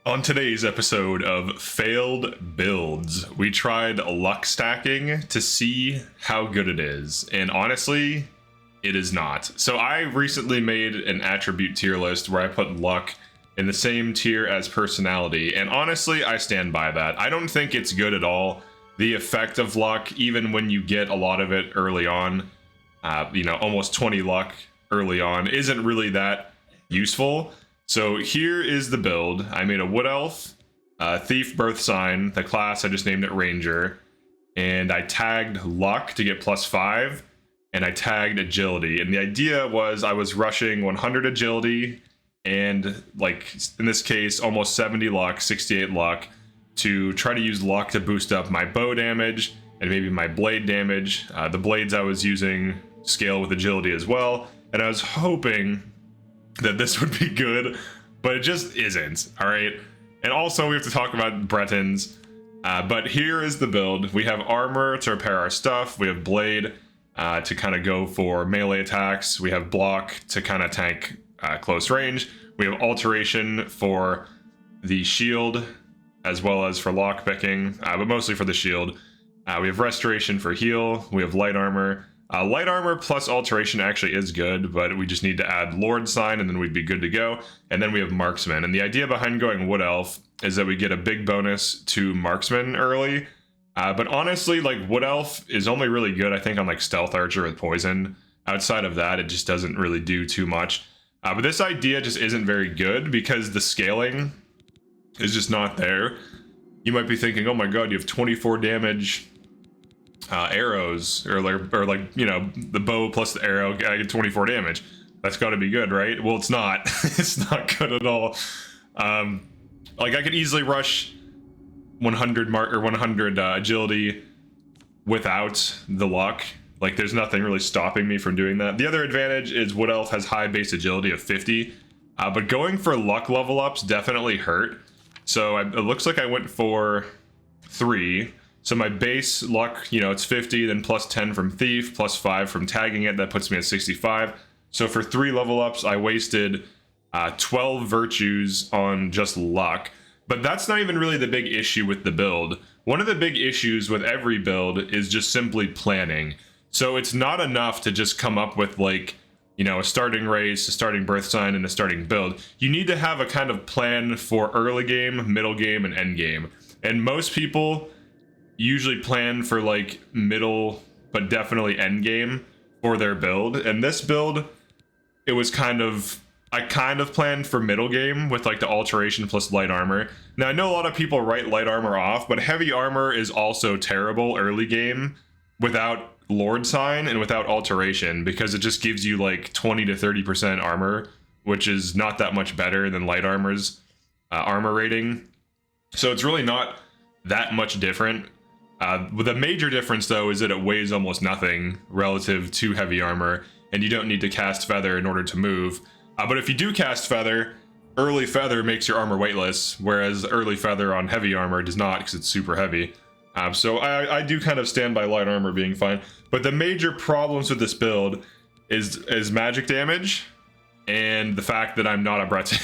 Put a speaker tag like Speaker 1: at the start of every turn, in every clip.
Speaker 1: On today's episode of Failed Builds, we tried luck stacking to see how good it is, and honestly, it is not. So I recently made an attribute tier list where I put luck in the same tier as personality, and honestly, I stand by that. I don't think it's good at all. The effect of luck, even when you get a lot of it early on, almost 20 luck early on, isn't really that useful. So here is the build. I made a wood elf, thief birth sign, the class I just named it ranger, and I tagged luck to get +5, and I tagged agility. And the idea was I was rushing 100 agility and, like, in this case, almost 70 luck, 68 luck, to try to use luck to boost up my bow damage and maybe my blade damage. The blades I was using scale with agility as well, and I was hoping that this would be good, but it just isn't. All right, and also we have to talk about Bretons, but here is the build. We have armor to repair our stuff, we have blade to kind of go for melee attacks, we have block to kind of tank close range, we have alteration for the shield as well as for lock picking, but mostly for the shield. We have restoration for heal, we have light armor. Light armor plus alteration actually is good, but we just need to add Lord sign and then we'd be good to go. And then we have marksman. And the idea behind going wood elf is that we get a big bonus to marksman early. But honestly, like, wood elf is only really good, I think, on like stealth archer with poison. Outside of that, it just doesn't really do too much. But this idea just isn't very good because the scaling is just not there. You might be thinking, oh my god, you have 24 damage arrows, or like the bow plus the arrow, I get 24 damage. That's got to be good, right? Well, it's not. It's not good at all. Like, I could easily rush 100 agility without the luck. Like, there's nothing really stopping me from doing that. The other advantage is wood elf has high base agility of 50, but going for luck level ups definitely hurt. So it looks like I went for 3. So my base luck, it's 50, then +10 from thief, +5 from tagging it. That puts me at 65. So for 3 level ups, I wasted 12 virtues on just luck. But that's not even really the big issue with the build. One of the big issues with every build is just simply planning. So it's not enough to just come up with, like, a starting race, a starting birth sign, and a starting build. You need to have a kind of plan for early game, middle game, and end game. And most people usually plan for like middle but definitely end game for their build, and this build, it was I kind of planned for middle game with like the alteration plus light armor. Now I know a lot of people write light armor off, but heavy armor is also terrible early game without Lord sign and without alteration, because it just gives you like 20 to 30% armor, which is not that much better than light armor's armor rating. So it's really not that much different. The major difference, though, is that it weighs almost nothing relative to heavy armor, and you don't need to cast feather in order to move. But if you do cast feather, early feather makes your armor weightless, whereas early feather on heavy armor does not, because it's super heavy. So I do kind of stand by light armor being fine. But the major problems with this build is magic damage and the fact that I'm not a Breton.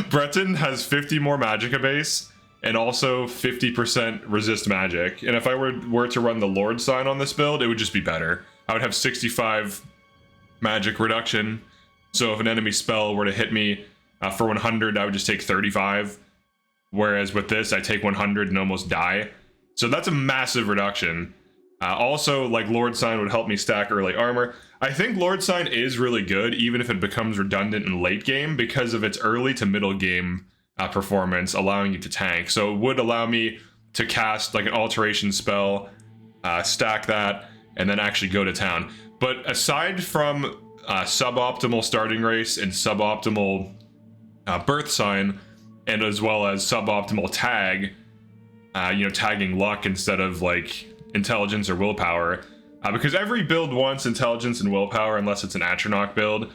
Speaker 1: Breton has 50 more magicka base, and also 50% resist magic. And if I were to run the Lord sign on this build, it would just be better. I would have 65 magic reduction. So if an enemy spell were to hit me for 100, I would just take 35. Whereas with this, I take 100 and almost die. So that's a massive reduction. Also, like, Lord sign would help me stack early armor. I think Lord sign is really good, even if it becomes redundant in late game, because of its early to middle game performance, allowing you to tank. So it would allow me to cast like an alteration spell, stack that, and then actually go to town. But aside from suboptimal starting race and suboptimal birth sign, and as well as suboptimal tag, tagging luck instead of like intelligence or willpower, because every build wants intelligence and willpower unless it's an Atronach build.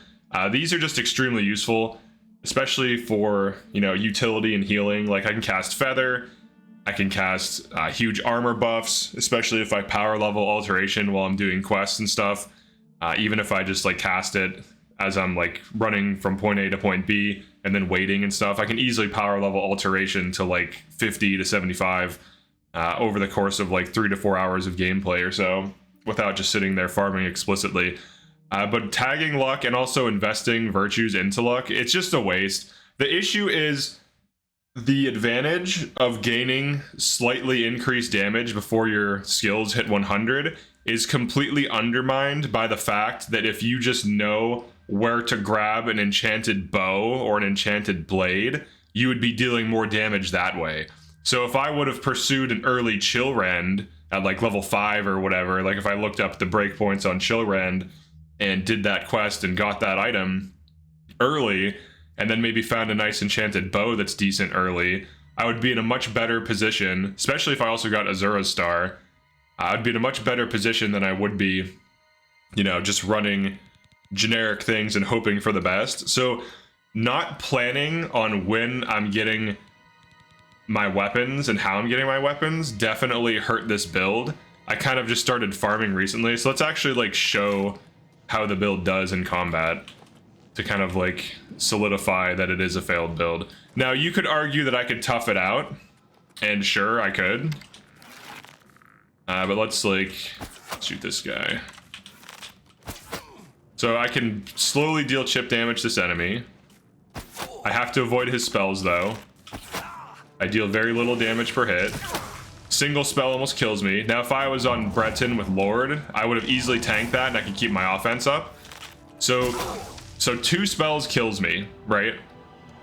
Speaker 1: These are just extremely useful, especially for, utility and healing. Like, I can cast feather, I can cast huge armor buffs, especially if I power level alteration while I'm doing quests and stuff. Even if I just like cast it as I'm like running from point A to point B and then waiting and stuff. I can easily power level alteration to like 50 to 75 over the course of like 3 to 4 hours of gameplay or so without just sitting there farming explicitly. But tagging luck and also investing virtues into luck, it's just a waste. The issue is the advantage of gaining slightly increased damage before your skills hit 100 is completely undermined by the fact that if you just know where to grab an enchanted bow or an enchanted blade, you would be dealing more damage that way. So if I would have pursued an early chill rend at like level 5 or whatever, like if I looked up the breakpoints on chill rend and did that quest and got that item early, and then maybe found a nice enchanted bow that's decent early, I would be in a much better position, especially if I also got Azura's Star. I'd be in a much better position than I would be, you know, just running generic things and hoping for the best. So not planning on when I'm getting my weapons and how I'm getting my weapons definitely hurt this build. I kind of just started farming recently, so let's actually like show how the build does in combat to kind of like solidify that it is a failed build. Now you could argue that I could tough it out, and sure I could, but let's like shoot this guy. So I can slowly deal chip damage to this enemy. I have to avoid his spells though. I deal very little damage per hit. Single spell almost kills me. Now if I was on Breton with Lord, I would have easily tanked that and I could keep my offense up. So 2 spells kills me, right?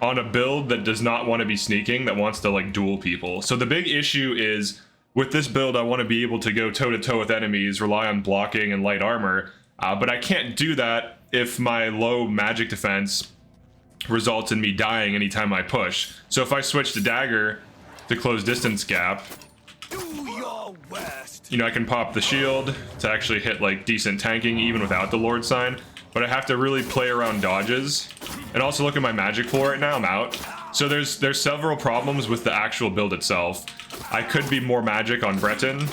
Speaker 1: On a build that does not want to be sneaking, that wants to like duel people. So the big issue is with this build, I want to be able to go toe to toe with enemies, rely on blocking and light armor, but I can't do that if my low magic defense results in me dying anytime I push. So if I switch to dagger to close distance gap, you know, I can pop the shield to actually hit like decent tanking even without the Lord sign, but I have to really play around dodges. And also look at my magic pool right now, I'm out. So there's several problems with the actual build itself. I could be more magic on Breton.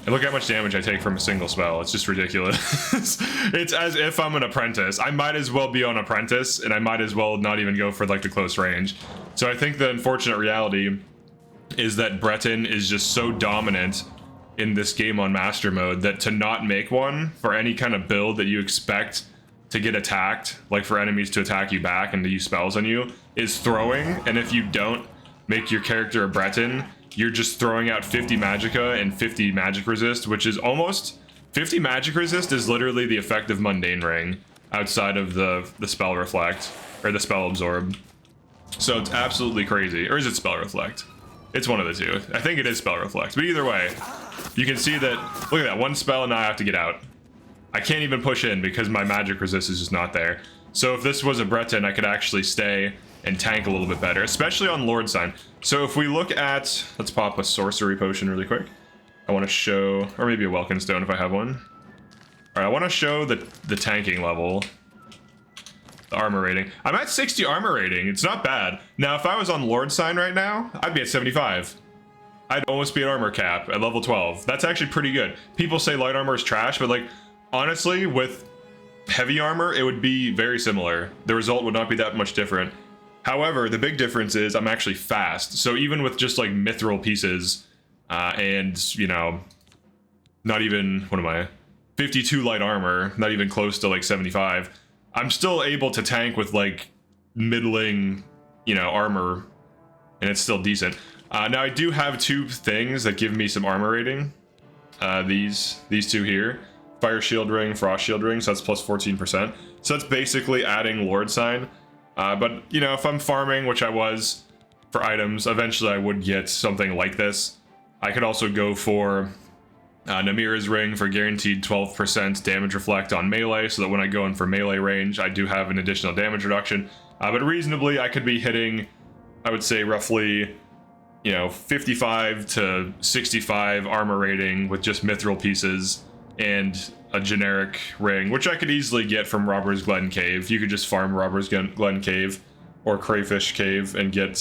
Speaker 1: And look how much damage I take from a single spell. It's just ridiculous. It's as if I'm an apprentice. I might as well be on apprentice, and I might as well not even go for like the close range. So I think the unfortunate reality is that Breton is just so dominant in this game on master mode that to not make one for any kind of build that you expect to get attacked, like for enemies to attack you back and to use spells on you, is throwing. And if you don't make your character a Breton, you're just throwing out 50 magicka and 50 magic resist, which is almost 50 magic resist is literally the effect of mundane ring outside of the spell reflect or the spell absorb. So it's absolutely crazy. Or is it spell reflect? It's one of the two. I think it is spell reflect, but either way, you can see that, look at that, one spell and now I have to get out. I can't even push in because my magic resist is just not there. So if this was a Breton, I could actually stay and tank a little bit better, especially on Lord Sign. So if we look at, let's pop a sorcery potion really quick. I want to show, or maybe a Welkin Stone if I have one. All right, I want to show the tanking level, the armor rating. I'm at 60 armor rating. It's not bad. Now, if I was on Lord Sign right now, I'd be at 75. I'd almost be at armor cap at level 12. That's actually pretty good. People say light armor is trash, but like, honestly, with heavy armor, it would be very similar. The result would not be that much different. However, the big difference is I'm actually fast. So even with just like mithril pieces and, you know, not even, what am I? 52 light armor, not even close to like 75. I'm still able to tank with like middling, you know, armor, and it's still decent. Now I do have 2 things that give me some armor rating. These 2 here. Fire Shield Ring, Frost Shield Ring, so that's plus 14%. So that's basically adding Lord Sign. But, you know, if I'm farming, which I was, for items, eventually I would get something like this. I could also go for Namira's Ring for guaranteed 12% damage reflect on melee, so that when I go in for melee range, I do have an additional damage reduction. But reasonably, I could be hitting, I would say, roughly, you know, 55 to 65 armor rating with just mithril pieces and a generic ring, which I could easily get from Robber's Glen Cave. You could just farm Robber's Glen Cave or Crayfish Cave and get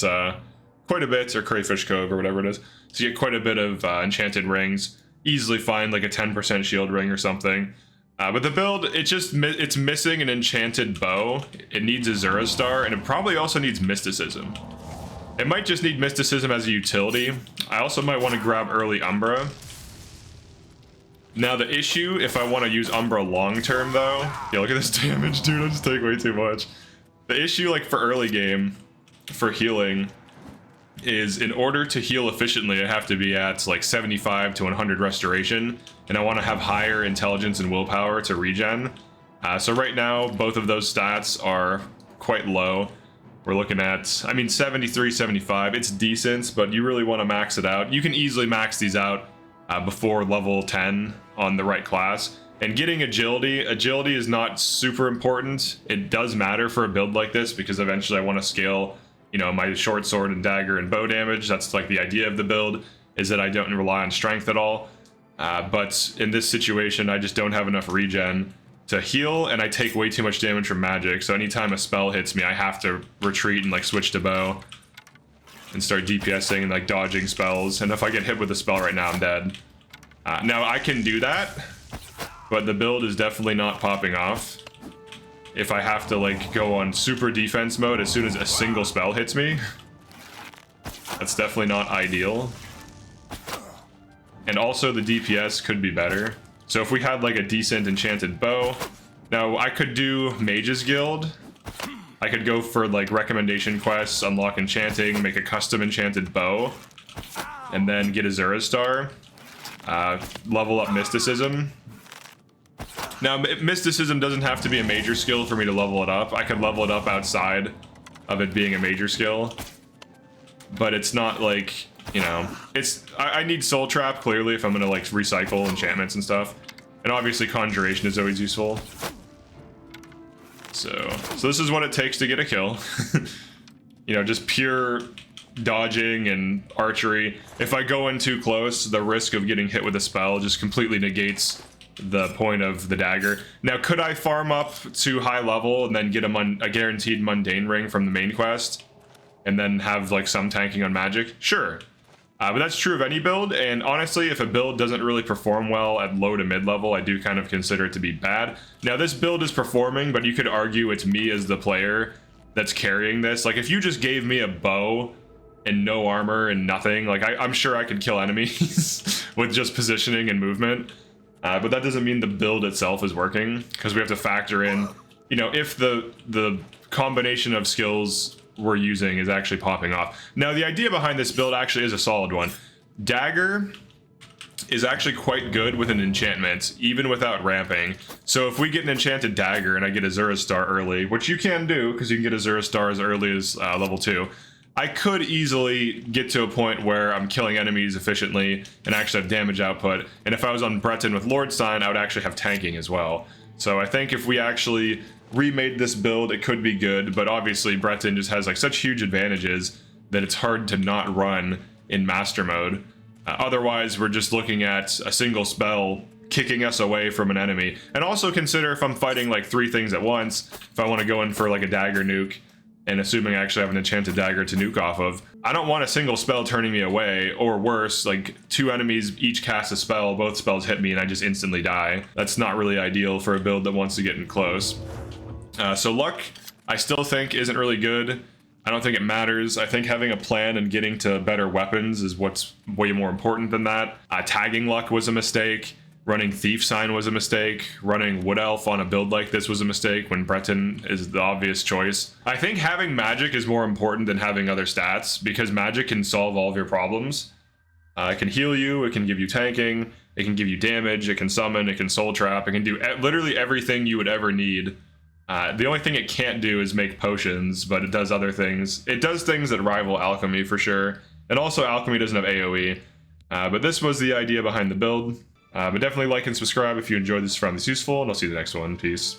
Speaker 1: quite a bit, or Crayfish Cove or whatever it is. So you get quite a bit of enchanted rings. Easily find like a 10% shield ring or something. But the build, it's missing an enchanted bow. It needs Azura Star, and it probably also needs mysticism. It might just need mysticism as a utility. I also might want to grab early Umbra. Now the issue, if I want to use Umbra long term though, yeah, look at this damage, dude, I just take way too much. The issue, like for early game, for healing, is in order to heal efficiently, I have to be at like 75 to 100 restoration, and I want to have higher intelligence and willpower to regen. So right now, both of those stats are quite low. We're looking at, I mean, 73, 75. It's decent, but you really want to max it out. You can easily max these out before level 10 on the right class. And getting agility is not super important. It does matter for a build like this because eventually I want to scale, you know, my short sword and dagger and bow damage. That's like the idea of the build, is that I don't rely on strength at all. But in this situation, I just don't have enough regen to heal, and I take way too much damage from magic. So anytime a spell hits me, I have to retreat and like switch to bow and start DPSing and like dodging spells. And if I get hit with a spell right now, I'm dead. Now I can do that, but the build is definitely not popping off. If I have to like go on super defense mode as soon as a single spell hits me, that's definitely not ideal. And also the DPS could be better. So if we had like a decent enchanted bow, now I could do Mage's Guild. I could go for like recommendation quests, unlock enchanting, make a custom enchanted bow, and then get Azura Star, level up mysticism. Now mysticism doesn't have to be a major skill for me to level it up. I could level it up outside of it being a major skill, but it's not like, you know, I need Soul Trap clearly if I'm gonna like recycle enchantments and stuff, and obviously Conjuration is always useful. So this is what it takes to get a kill. You know, just pure dodging and archery. If I go in too close, the risk of getting hit with a spell just completely negates the point of the dagger. Now, could I farm up to high level and then get a guaranteed mundane ring from the main quest, and then have like some tanking on magic? Sure. But that's true of any build, and honestly, if a build doesn't really perform well at low to mid level, I do kind of consider it to be bad. Now, this build is performing, but you could argue it's me as the player that's carrying this. Like, if you just gave me a bow and no armor and nothing, like, I'm sure I could kill enemies with just positioning and movement. But that doesn't mean the build itself is working, because we have to factor in, you know, if the combination of skills we're using is actually popping off. Now, the idea behind this build actually is a solid one. Dagger is actually quite good with an enchantment, even without ramping. So if we get an enchanted dagger and I get Azura Star early, which you can do, because you can get Azura Star as early as level 2, I could easily get to a point where I'm killing enemies efficiently and actually have damage output. And if I was on Breton with Lord Sign, I would actually have tanking as well. So I think if we actually remade this build, it could be good, but obviously Breton just has like such huge advantages that it's hard to not run in master mode. Otherwise, we're just looking at a single spell kicking us away from an enemy. And also consider if I'm fighting like 3 things at once, if I want to go in for like a dagger nuke, and assuming I actually have an enchanted dagger to nuke off of, I don't want a single spell turning me away, or worse, like 2 enemies each cast a spell, both spells hit me and I just instantly die. That's not really ideal for a build that wants to get in close. So luck, I still think isn't really good. I don't think it matters. I think having a plan and getting to better weapons is what's way more important than that. Tagging luck was a mistake. Running Thief Sign was a mistake. Running Wood Elf on a build like this was a mistake when Breton is the obvious choice. I think having magic is more important than having other stats, because magic can solve all of your problems. It can heal you, it can give you tanking, it can give you damage, it can summon, it can soul trap, it can do literally everything you would ever need. The only thing it can't do is make potions, but it does other things. It does things that rival alchemy for sure. And also alchemy doesn't have AoE. But this was the idea behind the build. But definitely like and subscribe if you enjoyed this, found this useful, and I'll see you in the next one. Peace.